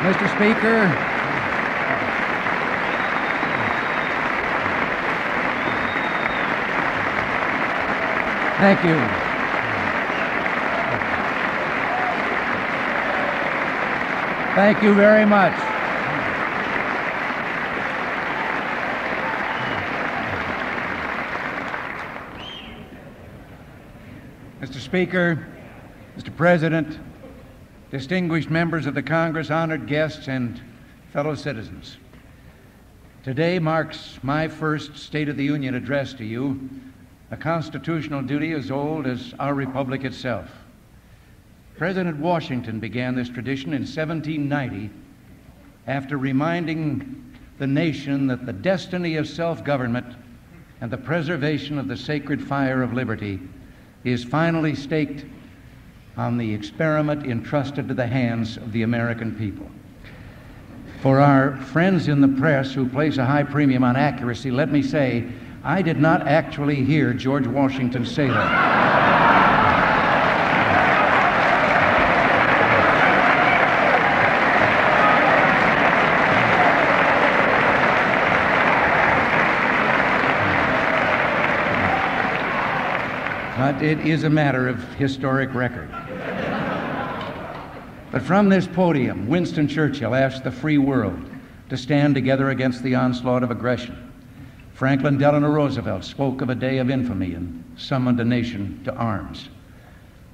Mr. Speaker, thank you. Thank you very much. Mr. Speaker, Mr. President, distinguished members of the Congress, honored guests, and fellow citizens. Today marks my first State of the Union address to you, a constitutional duty as old as our republic itself. President Washington began this tradition in 1790 after reminding the nation that the destiny of self-government and the preservation of the sacred fire of liberty is finally staked on the experiment entrusted to the hands of the American people. For our friends in the press who place a high premium on accuracy, let me say, I did not actually hear George Washington say that. But it is a matter of historic record. But from this podium, Winston Churchill asked the free world to stand together against the onslaught of aggression. Franklin Delano Roosevelt spoke of a day of infamy and summoned a nation to arms.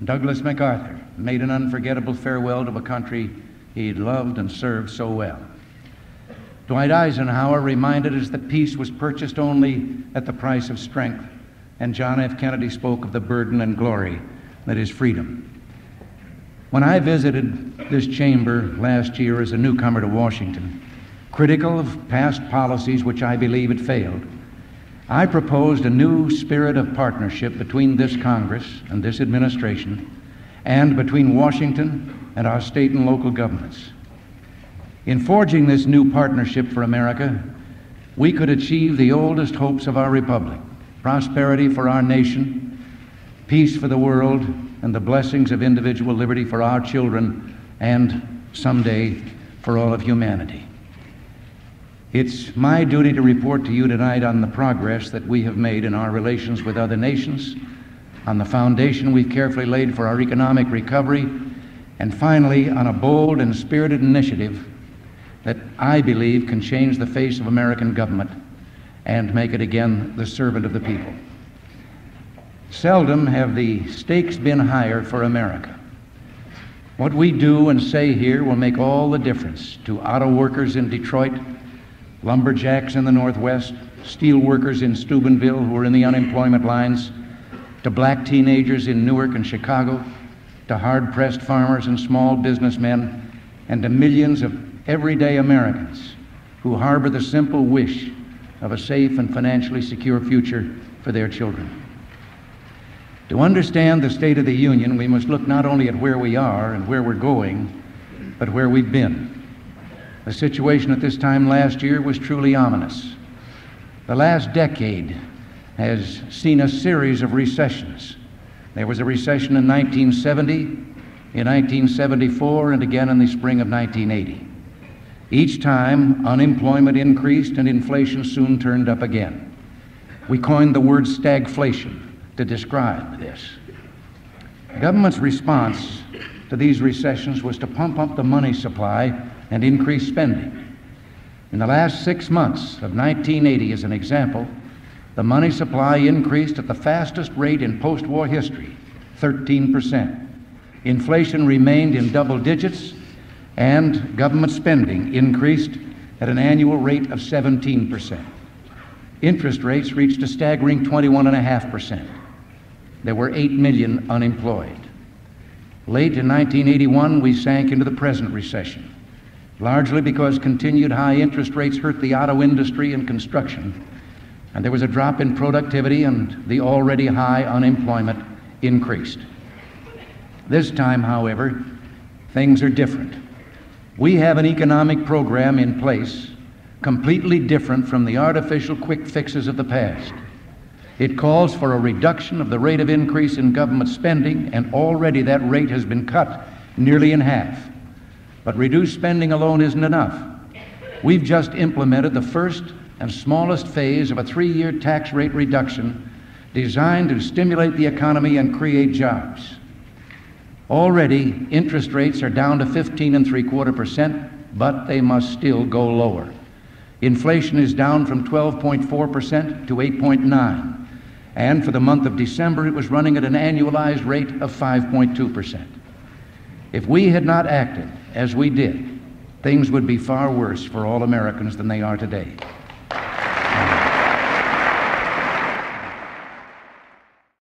Douglas MacArthur made an unforgettable farewell to a country he'd loved and served so well. Dwight Eisenhower reminded us that peace was purchased only at the price of strength. And John F. Kennedy spoke of the burden and glory that is freedom. When I visited this chamber last year as a newcomer to Washington, critical of past policies which I believe had failed, I proposed a new spirit of partnership between this Congress and this administration, and between Washington and our state and local governments. In forging this new partnership for America, we could achieve the oldest hopes of our republic: prosperity for our nation, peace for the world, and the blessings of individual liberty for our children and someday for all of humanity. It's my duty to report to you tonight on the progress that we have made in our relations with other nations, on the foundation we've carefully laid for our economic recovery, and finally on a bold and spirited initiative that I believe can change the face of American government and make it again the servant of the people. Seldom have the stakes been higher for America. What we do and say here will make all the difference to auto workers in Detroit, lumberjacks in the Northwest, steel workers in Steubenville who are in the unemployment lines, to black teenagers in Newark and Chicago, to hard-pressed farmers and small businessmen, and to millions of everyday Americans who harbor the simple wish of a safe and financially secure future for their children. To understand the State of the Union, we must look not only at where we are and where we're going, but where we've been. The situation at this time last year was truly ominous. The last decade has seen a series of recessions. There was a recession in 1970, in 1974, and again in the spring of 1980. Each time, unemployment increased and inflation soon turned up again. We coined the word stagflation to describe this. The government's response to these recessions was to pump up the money supply and increase spending. In the last 6 months of 1980, as an example, the money supply increased at the fastest rate in post-war history, 13%. Inflation remained in double digits, and government spending increased at an annual rate of 17%. Interest rates reached a staggering 21.5%. There were 8 million unemployed. Late in 1981, we sank into the present recession, largely because continued high interest rates hurt the auto industry and construction, and there was a drop in productivity and the already high unemployment increased. This time, however, things are different. We have an economic program in place completely different from the artificial quick fixes of the past. It calls for a reduction of the rate of increase in government spending, and already that rate has been cut nearly in half. But reduced spending alone isn't enough. We've just implemented the first and smallest phase of a 3-year tax rate reduction designed to stimulate the economy and create jobs. Already, interest rates are down to 15.75%, but they must still go lower. Inflation is down from 12.4% to 8.9%, and for the month of December, it was running at an annualized rate of 5.2%. If we had not acted as we did, things would be far worse for all Americans than they are today.